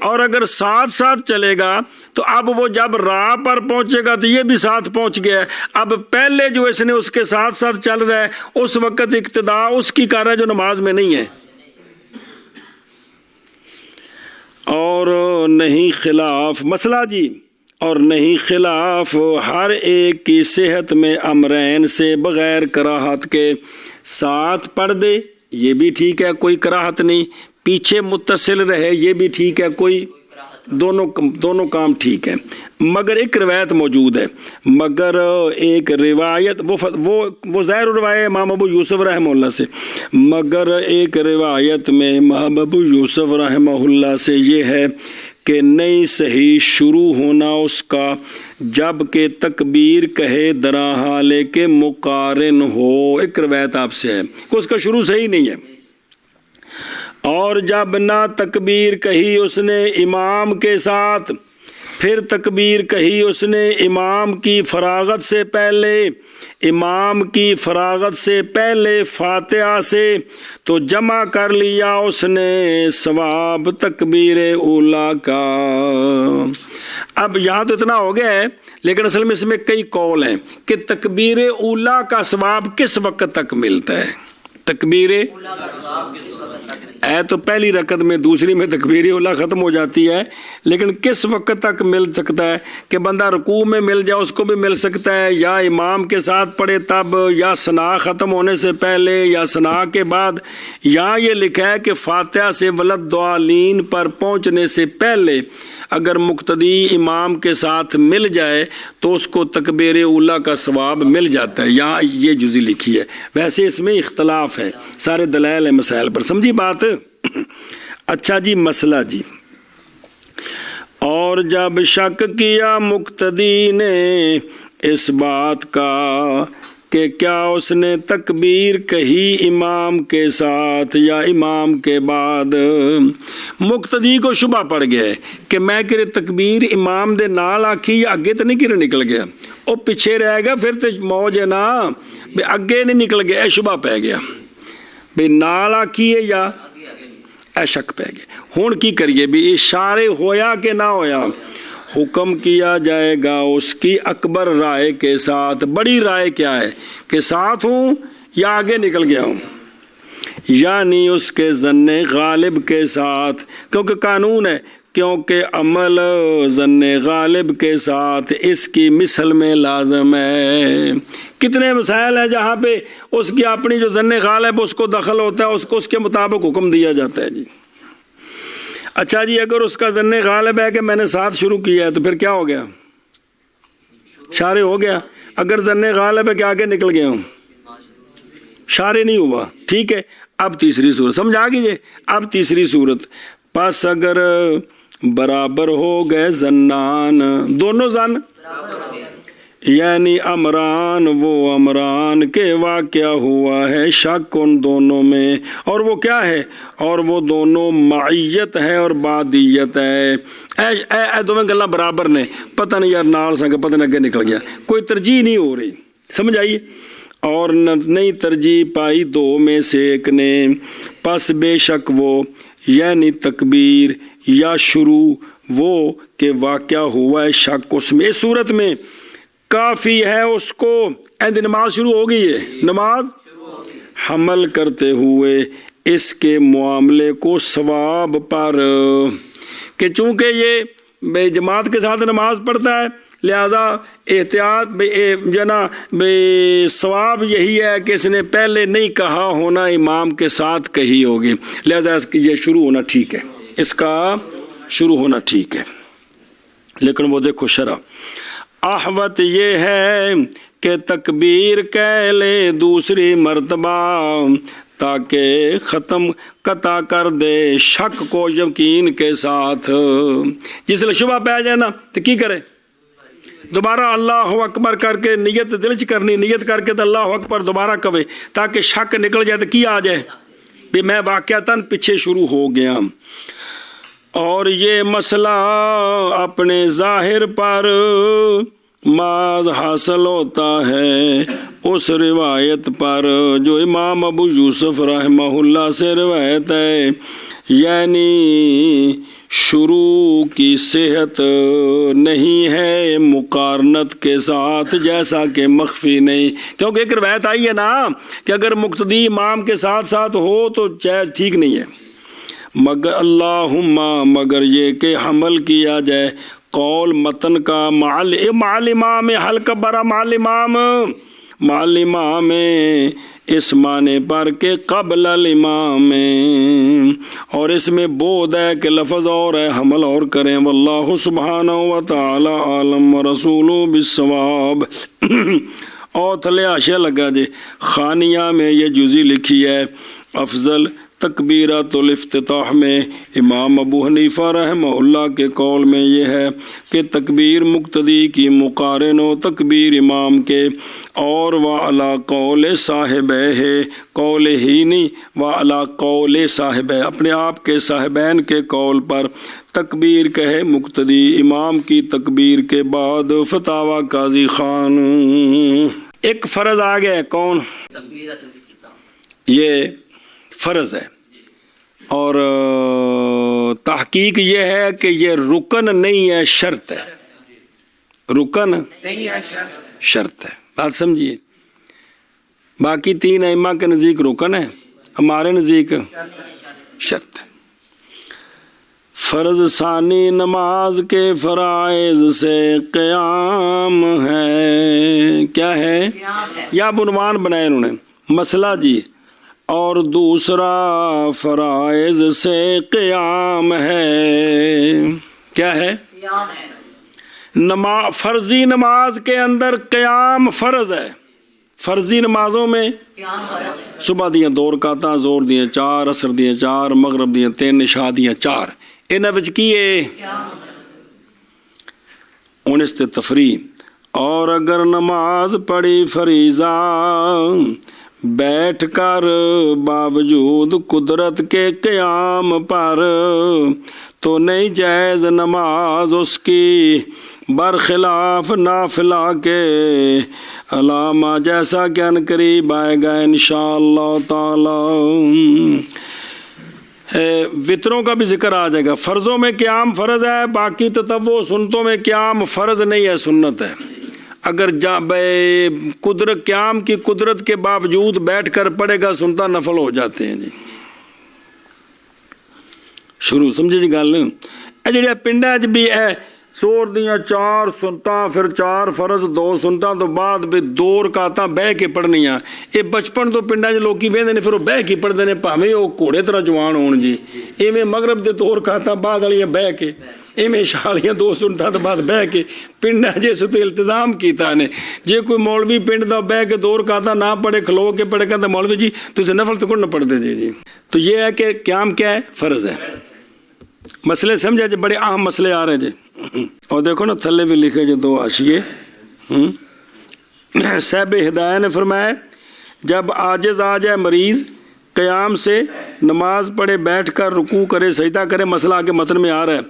اور اگر ساتھ ساتھ چلے گا تو اب وہ جب راہ پر پہنچے گا تو یہ بھی ساتھ پہنچ گیا ہے۔ اب پہلے جو اس نے اس کے ساتھ ساتھ چل رہا ہے اس وقت اقتدا اس کی کر رہا ہے جو نماز میں نہیں ہے۔ اور نہیں خلاف مسئلہ جی، اور نہیں خلاف ہر ایک کی صحت میں امرین سے بغیر کراہت کے ساتھ پڑھ دے، یہ بھی ٹھیک ہے، کوئی کراہت نہیں، پیچھے متصل رہے یہ بھی ٹھیک ہے، کوئی دونوں کام ٹھیک ہے، مگر ایک روایت موجود ہے، مگر ایک روایت وہ ظاہر روایت امام ابو یوسف رحمہ اللہ سے، مگر ایک روایت میں امام ابو یوسف رحمہ اللہ سے یہ ہے کہ نہیں صحیح شروع ہونا اس کا جب کہ تکبیر کہے درا حالے کے مقارن ہو، ایک روایت آپ سے ہے کہ اس کا شروع صحیح نہیں ہے، اور جب نہ تکبیر کہی اس نے امام کے ساتھ، پھر تکبیر کہی اس نے امام کی فراغت سے پہلے فاتحہ سے، تو جمع کر لیا اس نے ثواب تکبیر اولا کا۔ اب یہاں تو اتنا ہو گیا ہے، لیکن اصل میں اس میں کئی قول ہیں کہ تکبیر اولا کا ثواب کس وقت تک ملتا ہے؟ تکبیر تو پہلی رکعت میں، دوسری میں تکبیر اولا ختم ہو جاتی ہے، لیکن کس وقت تک مل سکتا ہے؟ کہ بندہ رکوع میں مل جائے اس کو بھی مل سکتا ہے، یا امام کے ساتھ پڑھے تب، یا ثنا ختم ہونے سے پہلے، یا ثنا کے بعد۔ یہاں یہ لکھا ہے کہ فاتحہ سے ولدالین پر پہنچنے سے پہلے اگر مقتدی امام کے ساتھ مل جائے تو اس کو تکبیر اولا کا ثواب مل جاتا ہے، یہاں یہ جزی لکھی ہے۔ ویسے اس میں اختلاف ہے، سارے دلائل ہیں مسائل پر، سمجھی بات؟ اچھا جی، مسئلہ جی، اور جب شک کیا مقتدی نے اس بات کا کہ کیا اس نے تکبیر کہی امام کے ساتھ یا امام کے بعد، مقتدی کو شبہ پڑ گیا ہے کہ میں کہ تکبیر امام دے نال آکھی یا اگے تو نہیں کہ نکل گیا، وہ پیچھے رہ گیا، پھر تو موج ہے نا، بے اگے نہیں نکل گیا، شبہ پہ گیا، بے نال آکھی ہے یا شک پہ گیا۔ ہون کی کریے بھی اشارے ہویا کہ نہ ہویا، حکم کیا جائے گا اس کی اکبر رائے کے ساتھ۔ بڑی رائے کیا ہے کہ ساتھ ہوں یا آگے نکل گیا ہوں، یعنی اس کے ظن غالب کے ساتھ، کیونکہ قانون ہے، کیونکہ عمل ظن غالب کے ساتھ اس کی مثل میں لازم ہے۔ کتنے مسائل ہیں جہاں پہ اس کی اپنی جو ظن غالب اس کو دخل ہوتا ہے، اس کو اس کے مطابق حکم دیا جاتا ہے جی۔ اچھا جی، اگر اس کا ظن غالب ہے کہ میں نے ساتھ شروع کیا ہے تو پھر کیا ہو گیا؟ شارع ہو گیا۔ اگر ظن غالب ہے کہ آگے نکل گیا ہوں، شارع نہیں ہوا، ٹھیک ہے۔ اب تیسری صورت سمجھ آ گئی ہے۔ اب تیسری صورت، پس اگر برابر ہو گئے ظنان، دونوں ظن یعنی امران، وہ امران کے واقعہ ہوا ہے شک ان دونوں میں، اور وہ کیا ہے؟ اور وہ دونوں معیت ہے اور بعدیت ہے۔ اے دونوں گلا برابر نے، پتہ نہیں یار نال سنگ پتہ نہیں اگے نکل گیا، کوئی ترجیح نہیں ہو رہی، سمجھ آئیے۔ اور نئی ترجیح پائی دو میں سے ایک نے، پس بے شک وہ یعنی تکبیر یا شروع وہ کہ واقعہ ہوا ہے شک اس میں، اس صورت میں کافی ہے اس کو، نماز شروع ہو گئی ہے، نماز حمل کرتے ہوئے اس کے معاملے کو ثواب پر، کہ چونکہ یہ بے جماعت کے ساتھ نماز پڑھتا ہے لہذا احتیاط جو نا ثواب یہی ہے کہ اس نے پہلے نہیں کہا ہونا، امام کے ساتھ کہی ہوگی، لہذا اس کی یہ شروع ہونا ٹھیک ہے، اس کا شروع ہونا ٹھیک ہے۔ لیکن وہ دیکھو شرح احوت یہ ہے کہ تکبیر کہہ لے دوسری مرتبہ تاکہ ختم قطع کر دے شک کو یقین کے ساتھ۔ جس لئے شبہ پہ جائے نا تو کی کرے، دوبارہ اللہ اکبر کر کے نیت دل چ کرنی، نیت کر کے تو اللہ اکبر دوبارہ کہے تاکہ شک نکل جائے تو کی آ جائے بھی میں واقعتاً پیچھے شروع ہو گیا۔ اور یہ مسئلہ اپنے ظاہر پر ماذ حاصل ہوتا ہے اس روایت پر جو امام ابو یوسف رحمہ اللہ سے روایت ہے، یعنی شروع کی صحت نہیں ہے مقارنت کے ساتھ، جیسا کہ مخفی نہیں، کیونکہ ایک روایت آئی ہے نا کہ اگر مقتدی امام کے ساتھ ساتھ ہو تو جائز ٹھیک نہیں ہے، مگر اللہم مگر یہ کہ حمل کیا جائے قول متن کا مع الامام، حل کبرا مع الامام اس معنی پر کہ قبل الامام، اور اس میں بود ہے کہ لفظ اور ہے حمل اور کریں، واللہ سبحانہ وتعالی عالم ورسولہ بالصواب۔ اور تھلے حاشیہ لگا جے خانیہ میں یہ جزی لکھی ہے، افضل تکبیرات الافتتاح میں امام ابو حنیفہ رحمہ اللہ کے قول میں یہ ہے کہ تکبیر مقتدی کی مقارن و تکبیر امام کے، اور وعلی قول صاحب ہے، قول ہی نہیں وعلی قول صاحب ہے، اپنے آپ کے صاحبین کے قول پر تکبیر کہے مقتدی امام کی تکبیر کے بعد۔ فتاوی قاضی خان۔ ایک فرض آ گیا، کون؟ یہ فرض ہے، اور تحقیق یہ ہے کہ یہ رکن نہیں ہے، شرط ہے، رکن شرط ہے، بات سمجھیے۔ باقی تین ائمہ کے نزدیک رکن ہے، ہمارے نزدیک شرط ہے۔ فرض ثانی نماز کے فرائض سے قیام ہے، کیا ہے؟ یا عنوان بنائے انہوں نے مسئلہ جی، اور دوسرا فرائض سے قیام ہے، کیا ہے؟ فرضی نماز کے اندر قیام فرض ہے، فرضی نمازوں میں صبح دیاں 2 رکعتاں، زور دیاں 4، عصر دیاں 4، مغرب دیاں 3، عشاء دیاں 4، انہاں وچ کی ہے؟ انس تے تفریح۔ اور اگر نماز پڑھی فریضہ بیٹھ کر باوجود قدرت کے قیام پر تو نہیں جائز نماز اس کی، برخلاف نافلہ کے علامہ، جیسا کہ ان قریب آئے گا انشاءاللہ تعالی۔ وطروں کا بھی ذکر آ جائے گا۔ فرضوں میں قیام فرض ہے، باقی تطوع سنتوں میں قیام فرض نہیں ہے، سنت ہے۔ اگر قدرت قیام کی قدرت کے باوجود بیٹھ کر پڑھے گا سنتا نفل ہو جاتے ہیں جی۔ شروع سمجھے جی گل، اے جڑے پنڈاں وچ بھی ہے زور دیاں 4 سنتاں، پھر 4 فرض 2 سنتاں تو بعد بھی 2 رکعتاں بہ کے پڑھنیاں، یہ بچپن تو پنڈاں وچ لوکی ویندے نے، پھر وہ بہ کے پڑھدے نے، بھاویں وہ گھوڑے طرح جوان ہون جی۔ ایویں مغرب دے 2 رکعتاں بعد والیاں بہ کے، ایویں عشاء والیاں 2 سنتاں تو بعد بہ کے، پنڈاں جس تے التزام کیتا نے۔ جے کوئی مولوی پنڈ دا بہ کے 2 رکعتاں نہ پڑھے، کھلو کے پڑھے، کہندا مولوی جی تسی نفل تو کوئی نہ پڑھدے جی۔ تو یہ ہے کہ قیام کیا ہے؟ فرض ہے۔ مسئلے سمجھا جی، بڑے اہم مسئلے آ رہے جی۔ اور دیکھو نا تھلے بھی لکھے جو 2 حاشیے۔ صاحب ہدایہ نے فرمایا جب عاجز آ جائے مریض قیام سے، نماز پڑھے، بیٹھ کر رکوع کرے، سجدہ کرے، مسئلہ آگے متن میں آ رہا ہے۔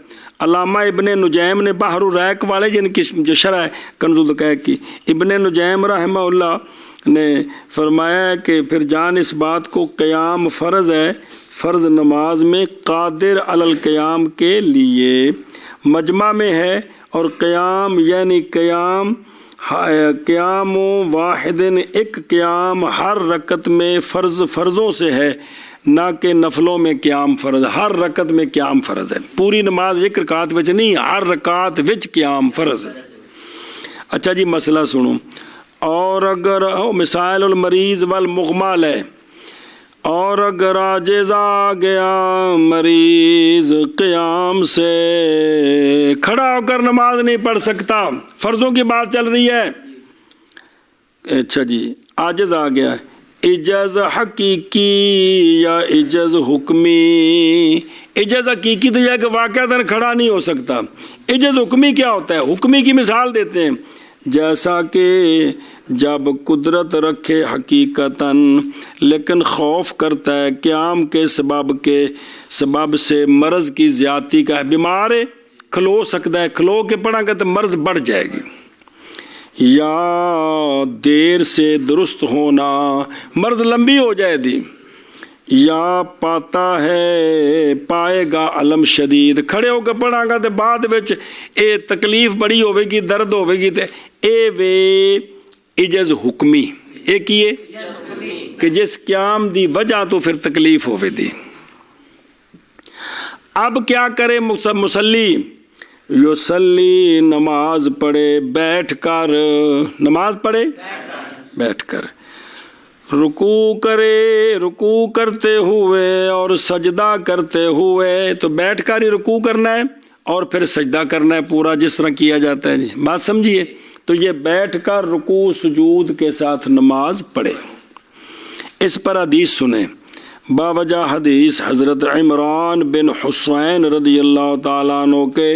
علامہ ابن نجیم نے بحر الرائق والے جن کی جو شرح ہے کنز الدقائق کی، ابن نجیم رحمہ اللہ نے فرمایا ہے کہ پھر جان اس بات کو قیام فرض ہے، فرض نماز میں قادر علی القیام کے لیے مجمع میں ہے، اور قیام یعنی قیام قیام واحد، ایک قیام ہر رکعت میں فرضوں سے ہے، نہ کہ نفلوں میں قیام فرض. ہر رکعت میں قیام فرض ہے، پوری نماز ایک رکعت وچ نہیں، ہر رکعت وچ قیام فرض ہے. اچھا جی مسئلہ سنو. اور اگر مثال المریض والمغمال ہے، اور اگر عاجز آ گیا مریض قیام سے، کھڑا ہو کر نماز نہیں پڑھ سکتا، فرضوں کی بات چل رہی ہے. اچھا جی عاجز آ گیا، عجز حقیقی یا عجز حکمی؟ عجز حقیقی تو یہ کہ واقعتاً کھڑا نہیں ہو سکتا. عجز حکمی کیا ہوتا ہے؟ حکمی کی مثال دیتے ہیں، جیسا کہ جب قدرت رکھے حقیقتاً لیکن خوف کرتا ہے قیام کے سبب سے مرض کی زیادتی کا ہے. بیمار ہے، کھلو سکتا ہے، کھلو کے پڑھا گا تو مرض بڑھ جائے گی. یا دیر سے درست ہونا، مرض لمبی ہو جائے دی. یا پاتا ہے پائے گا علم شدید، کھڑے ہو کے پڑھا گا تو بعد وچ اے تکلیف بڑی ہوئے گی، درد ہوئے گی، تے اے وے عجز حکمی. ایک یہ کہ جس قیام دی وجہ تو پھر تکلیف ہوئے دی. اب کیا کرے مسلی؟ یصلی، نماز پڑھے بیٹھ کر. نماز پڑھے بیٹھ کر. رکوع کرے رکوع کرتے ہوئے اور سجدہ کرتے ہوئے. تو بیٹھ کر ہی رکوع کرنا ہے اور پھر سجدہ کرنا ہے پورا جس طرح کیا جاتا ہے. جی بات سمجھیے. تو یہ بیٹھ کر رکوع سجود کے ساتھ نماز پڑھے. اس پر حدیث سنیں. باوجہ حدیث حضرت عمران بن حسین رضی اللہ تعالیٰ عنہ کے،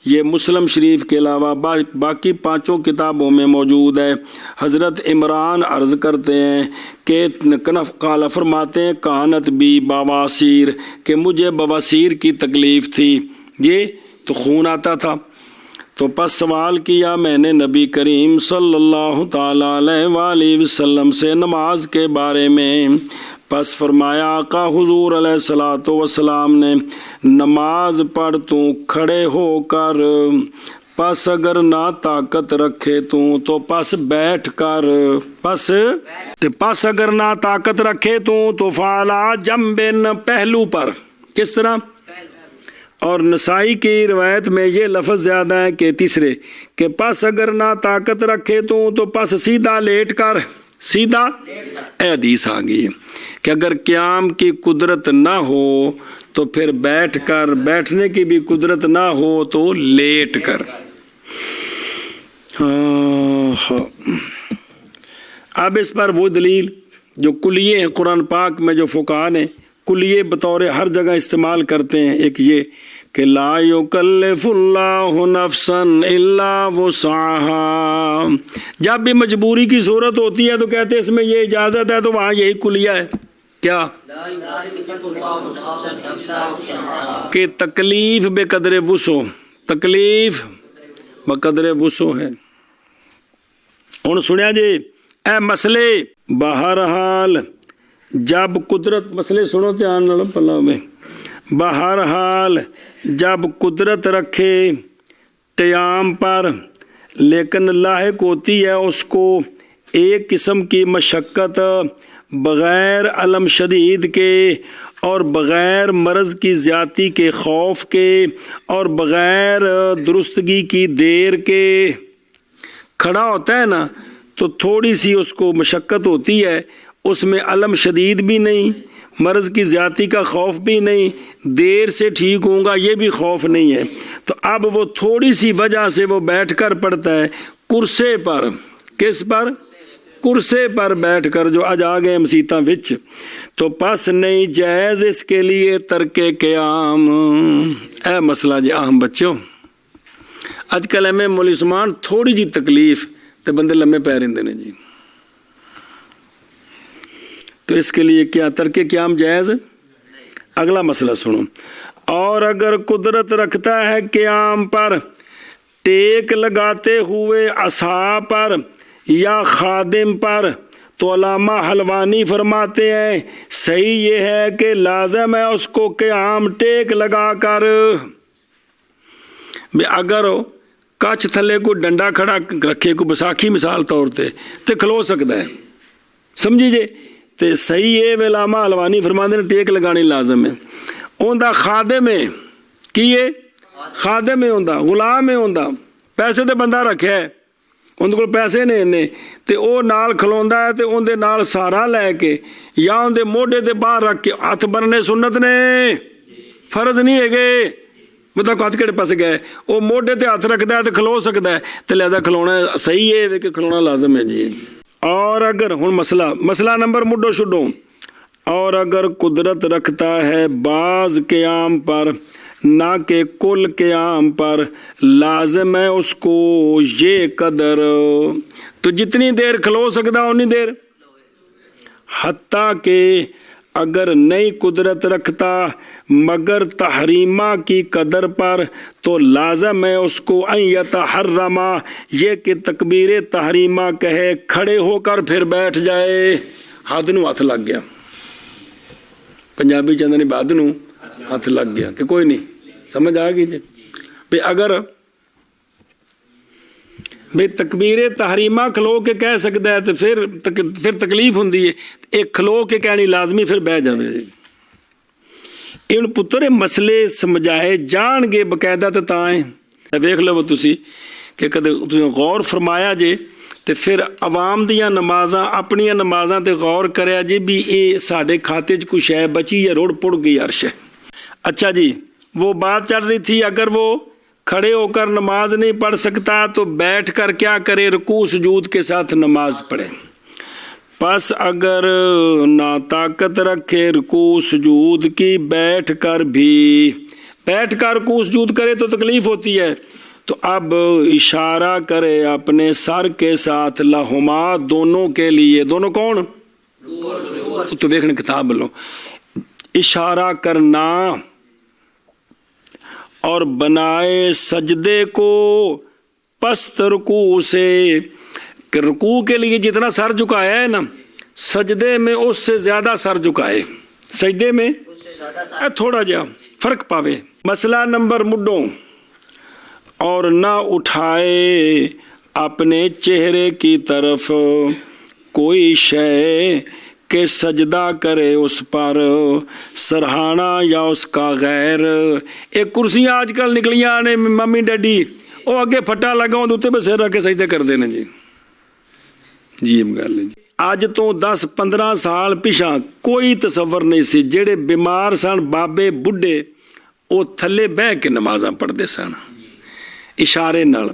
یہ مسلم شریف کے علاوہ باقی 5 کتابوں میں موجود ہے. حضرت عمران عرض کرتے ہیں کہ قال فرماتے ہیں کانت بی بواسیر، کہ مجھے بواسیر کی تکلیف تھی، یہ تو خون آتا تھا. تو پس سوال کیا میں نے نبی کریم صلی اللہ تعالیٰ علیہ وآلہ وسلم سے نماز کے بارے میں. پس فرمایا آقا حضور علیہ الصلوۃ والسلام نے، نماز پڑھ تو کھڑے ہو کر، پس اگر نہ طاقت رکھے تو پس بیٹھ کر، پس اگر نہ طاقت رکھے تو فعلا جنبن، پہلو پر. کس طرح؟ اور نسائی کی روایت میں یہ لفظ زیادہ ہے کہ تیسرے، کہ پس اگر نہ طاقت رکھے تو پس سیدھا لیٹ کر. سیدھا اے حدیث آ گئی ہے کہ اگر قیام کی قدرت نہ ہو تو پھر بیٹھ کر، بیٹھنے کی بھی قدرت نہ ہو تو لیٹ کر. اب اس پر وہ دلیل جو کلیے ہیں قرآن پاک میں، جو فقہاء نے کلیے بطور ہر جگہ استعمال کرتے ہیں. ایک یہ کہ لا یکلف اللہ نفسا الا وسعها، جب بھی مجبوری کی صورت ہوتی ہے تو کہتے ہیں اس میں یہ اجازت ہے، تو وہاں یہی کلیہ ہے. کیا؟ کہ تکلیف بے قدر وسع، تکلیف بقدر وسع ہے. ہن سنیا جی اے مسئلے. بہرحال جب قدرت، مسئلے سنو دھیان نال پلا میں. بہرحال جب قدرت رکھے قیام پر، لیکن لاحق ہوتی ہے اس کو ایک قسم کی مشقت بغیر علم شدید کے اور بغیر مرض کی زیادتی کے خوف کے اور بغیر درستگی کی دیر کے. کھڑا ہوتا ہے نا تو تھوڑی سی اس کو مشقت ہوتی ہے، اس میں علم شدید بھی نہیں، مرض کی زیادتی کا خوف بھی نہیں، دیر سے ٹھیک ہوں گا یہ بھی خوف نہیں ہے. تو اب وہ تھوڑی سی وجہ سے وہ بیٹھ کر پڑھتا ہے کرسے پر. کس پر؟ کرسے پر بیٹھ کر، جو اج آ گئے مسیتاں وچ. تو پس نہیں جائز اس کے لیے ترک قیام. اے مسئلہ جی اہم بچوں، اج کل میں مولی عثمان تھوڑی جی تکلیف تے بندے لمے پے رہندے نے جی. تو اس کے لیے کیا ترک قیام جائز؟ اگلا مسئلہ سنو. اور اگر قدرت رکھتا ہے قیام پر، ٹیک لگاتے ہوئے عصا پر یا خادم پر، تو علامہ حلوانی فرماتے ہیں صحیح یہ ہے کہ لازم ہے اس کو قیام ٹیک لگا کر. اگر ਕੱਚ ਥੱਲੇ ਕੋਈ ਡੰਡਾ ਖੜਾ ਰੱਖੇ, ਕੋਈ ਵਿਸਾਖੀ ਮਿਸਾਲ ਤੌਰ ਤੇ ਖਲੋ ਸਕਦਾ ਹੈ। ਸਮਝੀ ਜੇ। ਤੇ ਸਹੀ ਇਹ ਵੇਲਾਮਾ ਹਲਵਾਨੀ ਫਰਮਾਉਂਦੇ ਨੇ ਟੇਕ ਲਗਾਣੀ ਲਾਜ਼ਮ ਹੈ। ਉਹਦਾ ਖਾਦਮ ਹੈ, ਕੀ ਹੈ? ਖਾਦਮ ਹੈ, ਉਹਦਾ ਗੁਲਾਮ ਹੈ, ਉਹਦਾ ਪੈਸੇ ਤੇ ਬੰਦਾ ਰੱਖਿਆ, ਉਹਦੇ ਕੋਲ ਪੈਸੇ ਨੇ ਇੰਨੇ, ਤੇ ਉਹ ਨਾਲ ਖਲੋਂਦਾ ਹੈ ਤੇ ਉਹਦੇ ਨਾਲ ਸਹਾਰਾ ਲੈ ਕੇ ਜਾਂ ਉਹਦੇ ਮੋਢੇ ਤੇ ਬਾਹਰ ਰੱਖ ਕੇ। ਹੱਥ ਬੰਨਣੇ ਸੁਨਨਤ ਨੇ, ਫਰਜ਼ ਨਹੀਂ ਹੈਗੇ। ਮਤਲਬ ਹੱਥ ਕਿਹੜੇ ਪਾਸੇ ਗਏ, ਉਹ ਮੋਢੇ ਤੇ ਹੱਥ ਰੱਖਦਾ ਹੈ ਤੇ ਖਲੋ ਸਕਦਾ ਹੈ, ਤੇ ਲਿਹਾਜ਼ਾ ਖਲੋਣਾ ਸਹੀ ਹੈ ਵੇ ਕਿ ਖਲੋਣਾ ਲਾਜ਼ਮ ہے جی۔ اور اگر ہن مسئلہ نمبر مڈو شڈو، اور اگر قدرت رکھتا ہے بعض قیام پر نہ کہ کل قیام پر، لازم ہے اس کو یہ قدر، تو جتنی دیر کھلو سکتا اتنی دیر، حتیٰ کہ اگر نئی قدرت رکھتا مگر تحریمہ کی قدر پر، تو لازم ہے اس کو ان یتحرما، یہ کہ تکبیر تحریمہ کہے، کھڑے ہو کر پھر بیٹھ جائے۔ ہاتھ نو ہاتھ لگ گیا، پنجابی چاہتے ہیں ہاتھ نو ہاتھ لگ گیا کہ کوئی نہیں، سمجھ آ گئی جی۔ بھئی اگر بھئی تکبیر تحریمہ کھلو کے کہہ سکتا ہے تو پھر تکلیف ہوندی ہے، ایک کھلو کے کہنی لازمی، پھر بہ جاوے۔ ان پتر مسئلے سمجھائے جان گے باقاعدہ تو تائیں ویکھ لو تسی کہ کدے غور فرمایا جے تے پھر عوام دیاں نمازاں اپنیاں نمازاں تے غور کریا جی بھی اے ساڈے کھاتے چ کوئی شے بچی یا روڑ پڑ گئی عرش ہے۔ اچھا جی، وہ بات چل رہی تھی اگر وہ کھڑے ہو کر نماز نہیں پڑھ سکتا تو بیٹھ کر کیا کرے؟ رکوع سجود کے ساتھ نماز پڑھے۔ پس اگر نہ طاقت رکھے رکوع سجود کی، بیٹھ کر رکوع سجود کرے تو تکلیف ہوتی ہے، تو اب اشارہ کرے اپنے سر کے ساتھ لہما، دونوں کے لیے۔ دونوں کون؟ تو دیکھنے کتاب لو، اشارہ کرنا اور بنائے سجدے کو پست رکوع سے، کہ رکوع کے لیے جتنا سر جھکایا ہے نا، سجدے میں اس سے زیادہ سر جھکائے، سجدے میں تھوڑا جا فرق پاوے۔ مسئلہ نمبر مڈوں، اور نہ اٹھائے اپنے چہرے کی طرف کوئی شے کہ سجدہ کرے اس پر، سرہانا یا اس کا غیر۔ ایک کرسیاں آج کل نکلیاں نے ممی ڈیڈی، وہ اگے پھٹا لگا ہوں دوتے پہ سر رکھ کے سجدے کر دینے جی۔ جی گل جی، اج تو 10-15 سال پیچھا کوئی تصور نہیں سی، جڑے بیمار سن بابے بڈھے وہ تھلے بہ کے نمازاں پڑھتے سن، اشارے نال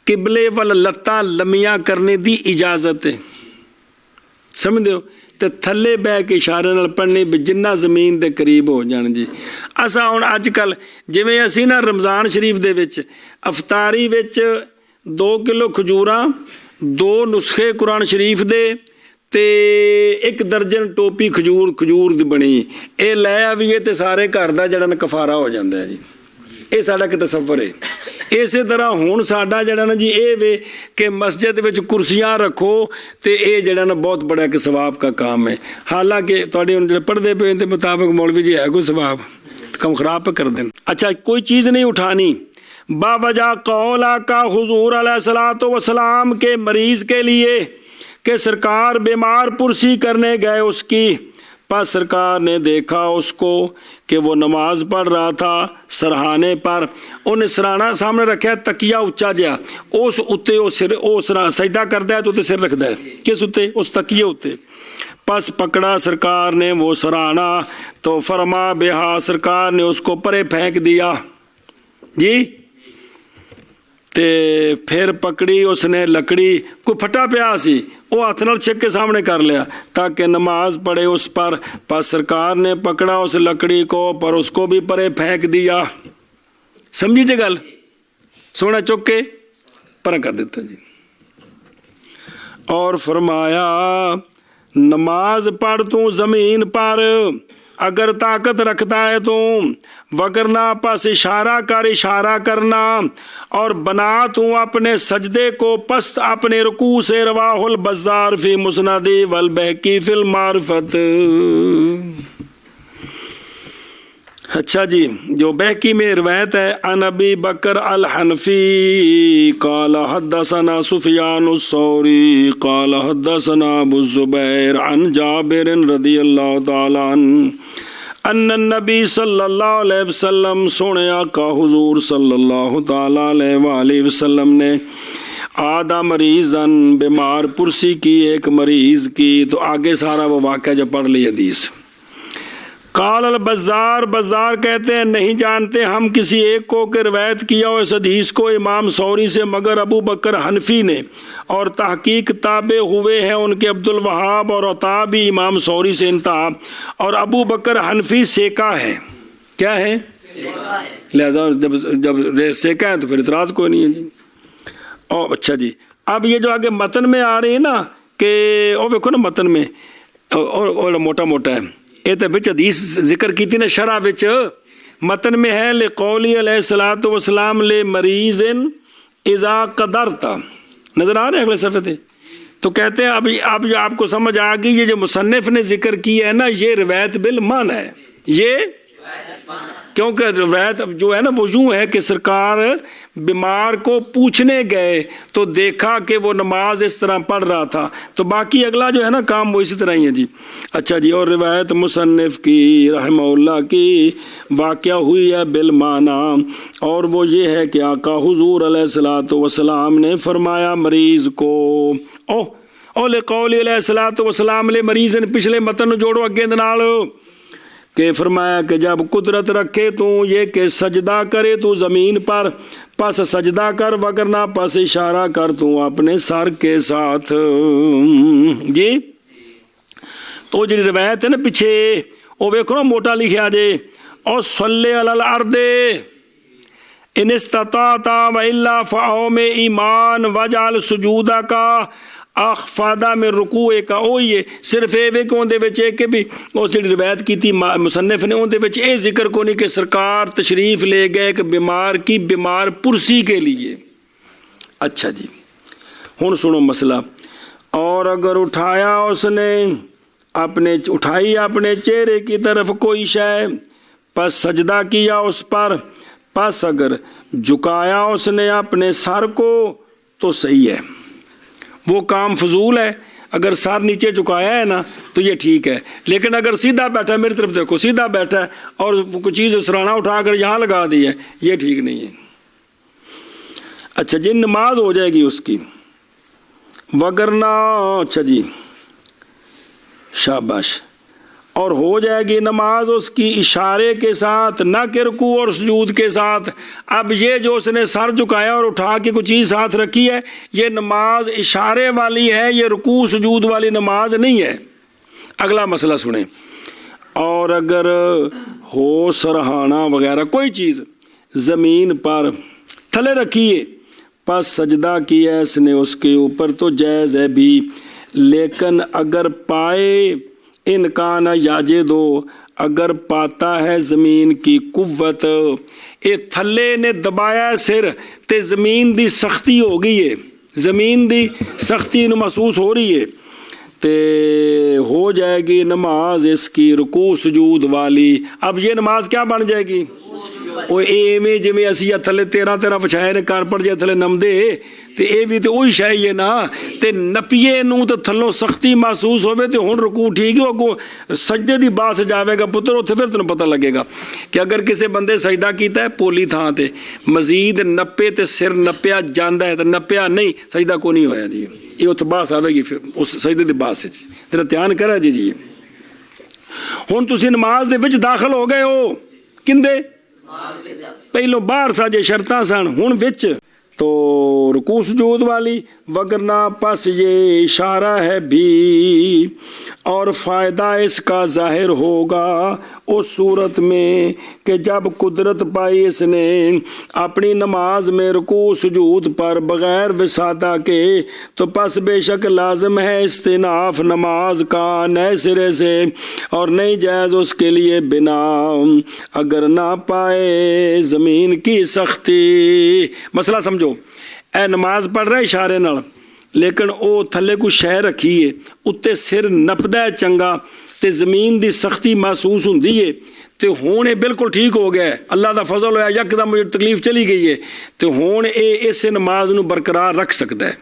قبلے وال لتاں لمیاں کرنے دی اجازت ہے، سمجھ دیو، تے تھلے بہ کے اشارے نال پڑھنی بھی جنہ زمین دے قریب ہو جان جی۔ اساں ہن اج کل جویں اسی نا رمضان شریف دے وچ افطاری وچ 2 کلو کھجوراں، 2 نسخے قرآن شریف دے تے 1 درجن ٹوپی کھجور دی بنی، اے لے آویے تے سارے گھر دا جڑا نا کفارہ ہو جاندا ہے جی۔ اے ساڈا کہ تصور ہے۔ اسی طرح ہون ساڈا جڑا نا جی اے وے کہ مسجد وچ کرسیاں رکھو تے اے جڑا نا بہت بڑا کہ ثواب کا کام ہے، حالانکہ تواڈے ہن جڑے پڑھدے پے دے مطابق مولوی جی ہے کوئی ثواب، کم خراب پہ کر دیں۔ اچھا، کوئی چیز نہیں اٹھانی باوجہ قول آقا حضور علیہ الصلوۃ والسلام کے مریض کے لیے کہ سرکار بیمار پرسی کرنے گئے اس کی، پس سرکار نے دیکھا اس کو کہ وہ نماز پڑھ رہا تھا سرہانے پر، انہیں سرہانا سامنے رکھا ہے، تکیہ اچا جیا، اس اتے سجدہ کرتا ہے تو تے سر رکھتا ہے، کس اتے؟ اس تکیے اتے۔ پس پکڑا سرکار نے وہ سرہانا تو فرما بہا، سرکار نے اس کو پرے پھینک دیا جی، تے پھر پکڑی اس نے لکڑی، کوئی پھٹا پیا سی، وہ ہاتھ نال چھک کے سامنے کر لیا تاکہ نماز پڑھے اس پر، پس سرکار نے پکڑا اس لکڑی کو پر اس کو بھی پرے پھینک دیا۔ سمجھی جی گل؟ سونا چک کے پرا کر دیتا جی۔ اور فرمایا نماز پڑھ تو زمین پر اگر طاقت رکھتا ہے تو، وگرنہ پس اشارہ کرنا، اور بنا تو اپنے سجدے کو پست اپنے رکوع سے۔ رواہ البزار فی مسندی والبہقی فی المعرفت۔ اچھا جی، جو بہقی میں روایت ہے عن ابی بکر الحنفی قال حدثنا سفیان الثوری قال حدثنا ابو الزبیر عن جابر رضی اللہ تعالی عنہ ان النبی صلی اللہ علیہ وسلم، سونے آقا حضور صلی اللہ تعالی علیہ وآلہ وسلم نے آدھا مریضن، بیمار پرسی کی ایک مریض کی، تو آگے سارا وہ واقعہ جو پڑھ لی حدیث۔ قال البزار، بزار کہتے ہیں نہیں جانتے ہم کسی ایک کو کہ روایت کیا ہو اس حدیث کو امام ثوری سے مگر ابو بکر حنفی نے، اور تحقیق تابع ہوئے ہیں ان کے عبد الوہاب اور عطا بھی امام ثوری سے انتہا، اور ابو بکر حنفی سیکا ہے، کیا ہے؟ لہذا جب سیکا ہے تو پھر اعتراض کوئی نہیں ہے جی۔ اور اچھا جی، اب یہ جو آگے متن میں آ رہی ہے نا کہ وہ دیکھو نا متن میں اور موٹا موٹا ہے، یہ تو بچ حدیث ذکر کی تھی نا شرح بچ، متن میں ہے لقولی علیہ الصلوۃ والسلام لمریض اذا قدرت، نظر آ رہے ہیں اگلے صفحے تھے، تو کہتے ہیں اب جو آپ کو سمجھ آ گئی، یہ جو مصنف نے ذکر کی ہے نا یہ روایت بالمعنی ہے، یہ کیونکہ روایت جو ہے نا وہ یوں ہے کہ سرکار بیمار کو پوچھنے گئے تو دیکھا کہ وہ نماز اس طرح پڑھ رہا تھا، تو باقی اگلا جو ہے نا کام وہ اسی طرح ہی ہے جی۔ اچھا جی، اور روایت مصنف کی رحمہ اللہ کی واقعہ ہوئی ہے بالمعنی، اور وہ یہ ہے کہ آقا حضور علیہ الصلوۃ والسلام نے فرمایا مریض کو، لقول علیہ الصلوۃ والسلام لے مریض، پچھلے متن جوڑو اگے نال، کہ فرمایا کہ جب قدرت رکھے تو یہ کہ سجدہ کرے تو زمین پر، پس سجدہ کر، وگرنہ پس اشارہ کر تو اپنے سر کے ساتھ جی۔ تو جو روایت ہے نا پیچھے وہ ویکھو نا موٹا لکھا جے، اور صلی علی الارض ان استطاعت والا فاؤ میں ایمان وجعل سجودہ کا اخفادہ میں رکوع کا، وہی ہے صرف یہ کہ اندر کہ بھی اس جڑی روایت کی تھی مصنف نے اندر یہ ذکر کو نہیں کہ سرکار تشریف لے گئے کہ بیمار کی بیمار پرسی کے لیے۔ اچھا جی، ہن سنو مسئلہ، اور اگر اٹھایا اس نے اٹھائی اپنے چہرے کی طرف کوئی شے، پس سجدہ کیا اس پر، پس اگر جھکایا اس نے اپنے سر کو تو صحیح ہے، وہ کام فضول ہے، اگر سر نیچے جھکایا ہے نا تو یہ ٹھیک ہے، لیکن اگر سیدھا بیٹھا ہے، میری طرف دیکھو سیدھا بیٹھا ہے اور کوئی چیز سرانا اٹھا کر یہاں لگا دی ہے، یہ ٹھیک نہیں ہے۔ اچھا جی، نماز ہو جائے گی اس کی، وگرنہ اچھا جی شاباش، اور ہو جائے گی نماز اس کی اشارے کے ساتھ، نہ کہ رکوع اور سجود کے ساتھ۔ اب یہ جو اس نے سر جھکایا اور اٹھا کے کوئی چیز ساتھ رکھی ہے، یہ نماز اشارے والی ہے، یہ رکوع سجود والی نماز نہیں ہے۔ اگلا مسئلہ سنیں، اور اگر ہو سرہانہ وغیرہ کوئی چیز زمین پر تھلے رکھیے، پس سجدہ کیا اس نے اس کے اوپر تو جائز ہے بھی، لیکن اگر پائے انکان یاجدو، اگر پاتا ہے زمین کی قوت، اے تھلے نے دبایا سر تے زمین دی سختی ہو گئی ہے، زمین دی سختی محسوس ہو رہی ہے، تے ہو جائے گی نماز اس کی رکوع سجود والی۔ اب یہ نماز کیا بن جائے گی؟ وہ ایویں جویں اسی تھلے 13 پچھائے نے کارپٹ جے تھلے نمدے، تے اے بھی تے وہی شے ہے نا، تے نپیے نوں تے تھلوں سختی محسوس ہوے تے ہن رکوع ٹھیک ہو کو سجدے دی بات سے جاوے گا پتر، اوتھے پھر تینوں پتہ لگے گا کہ اگر کسے بندے سجدہ کیتا ہے پولی تھاں تے مزید نپے تے سر نپیا جاندا ہے تے نپیا نہیں، سجدہ کو نہیں ہویا جی، یہ اوتھے باس آوے گی پھر اس سجدے دی بات سے ذرا دھیان کرا جی۔ ہن تسی نماز دے وچ داخل ہو گئے ہو، کندے پہلو باہر ساجے شرطاں سن، ہن وچ تو رکوع سجود والی، وگرنہ پس یہ اشارہ ہے بھی، اور فائدہ اس کا ظاہر ہوگا اس صورت میں کہ جب قدرت پائی اس نے اپنی نماز میں رکوع سجود پر بغیر وسادہ کے، تو پس بے شک لازم ہے استئناف نماز کا نئے سرے سے، اور نہیں جائز اس کے لیے بنا اگر نہ پائے زمین کی سختی۔ مسئلہ سمجھو، اے نماز پڑھ رہے اشارے نال، لیکن ਉਹ ਥੱਲੇ ਕੋਈ ਸ਼ੈ ਰੱਖੀ ਏ, ਉੱਤੇ ਸਿਰ ਨੱਪਦਾ ਹੈ ਚੰਗਾ ਤੇ ਜ਼ਮੀਨ ਦੀ ਸਖਤੀ ਮਹਿਸੂਸ ਹੁੰਦੀ ਏ, ਤੇ ਹੁਣ ਇਹ ਬਿਲਕੁਲ ਠੀਕ ਹੋ ਗਿਆ, ਅੱਲਾ ਦਾ ਫਜ਼ਲ ਹੋਇਆ, ਯਕਦਮ ਤਕਲੀਫ ਚਲੀ ਗਈ ਏ, ਤੇ ਹੁਣ ਇਹ ਇਸੇ ਨਮਾਜ਼ ਨੂੰ ਬਰਕਰਾਰ ਰੱਖ ਸਕਦਾ ਹੈ।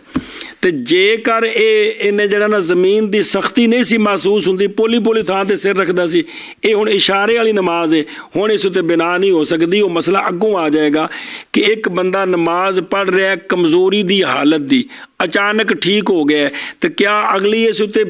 ਤੇ ਜੇਕਰ ਇਹਨੇ ਜਿਹੜਾ ਨਾ ਜ਼ਮੀਨ ਦੀ ਸਖਤੀ ਨਹੀਂ ਸੀ ਮਹਿਸੂਸ ਹੁੰਦੀ, ਪੋਲੀ ਪੋਲੀ ਥਾਂ ਤੇ ਸਿਰ ਰੱਖਦਾ ਸੀ, ਇਹ ਹੁਣ ਇਸ਼ਾਰੇ ਵਾਲੀ ਨਮਾਜ਼ ਹੈ, ਹੁਣ ਇਸ ਉੱਤੇ ਬਿਨਾ ਨਹੀਂ ਹੋ ਸਕਦੀ। ਉਹ ਮਸਲਾ ਅੱਗੋਂ ਆ ਜਾਏਗਾ ਕਿ ਇੱਕ ਬੰਦਾ ਨਮਾਜ਼ ਪੜ੍ਹ ਰਿਹਾ ਕਮਜ਼ੋਰੀ ਦੀ ਹਾਲਤ ਦੀ, ਅਚਾਨਕ ਠੀਕ ਹੋ ਗਿਆ, ਤੇ ਕਿਆ ਅਗਲੀ ਇਸ ਉੱਤੇ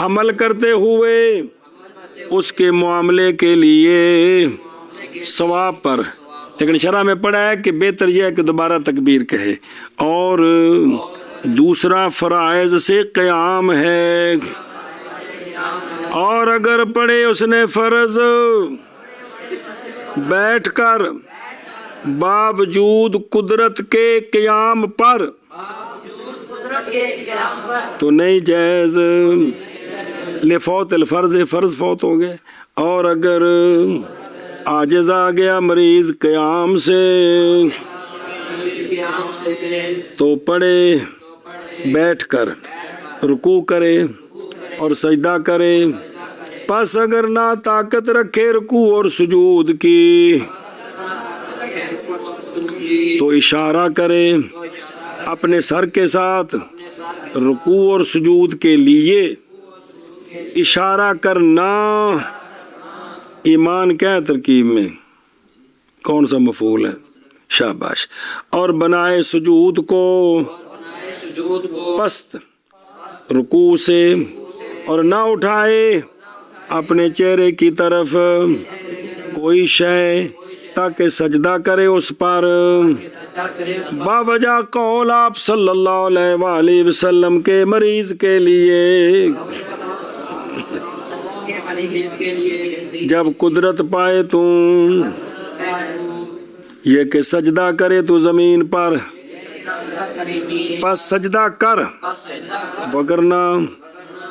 عمل کرتے ہوئے اس کے معاملے کے لیے ثواب پر، لیکن شرح میں پڑھا ہے کہ بہتر یہ ہے کہ دوبارہ تکبیر کہے. اور دوسرا فرائض سے قیام ہے، اور اگر پڑھے اس نے فرض بیٹھ کر باوجود قدرت کے قیام پر تو نہیں جائز، لفوت الفرض، فرض فوت ہو گئے. اور اگر عاجز آ گیا مریض قیام سے تو پڑھے بیٹھ کر، رکوع کرے اور سجدہ کرے. پس اگر نہ طاقت رکھے رکوع اور سجود کی تو اشارہ کرے اپنے سر کے ساتھ. رکوع اور سجود کے لیے اشارہ کرنا ایمان کیا ہے ترکیب میں، کون سا مفعول ہے؟ شاباش. اور بنائے سجود کو پست رکوع سے، اور نہ اٹھائے اپنے چہرے کی طرف کوئی شے تاکہ سجدہ کرے اس پر. باوجہ قول آپ صلی اللہ علیہ وآلہ وسلم کے مریض کے لیے جب قدرت پائے تو یہ کہ سجدہ کرے تو زمین پر، پس سجدہ کر، وگرنہ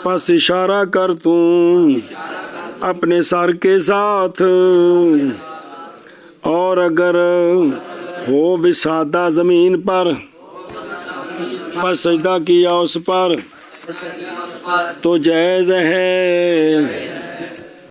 پس اشارہ کر تو اپنے سر کے ساتھ. اور اگر ہو وسادہ زمین پر پس سجدہ کیا اس پر تو جائز ہے.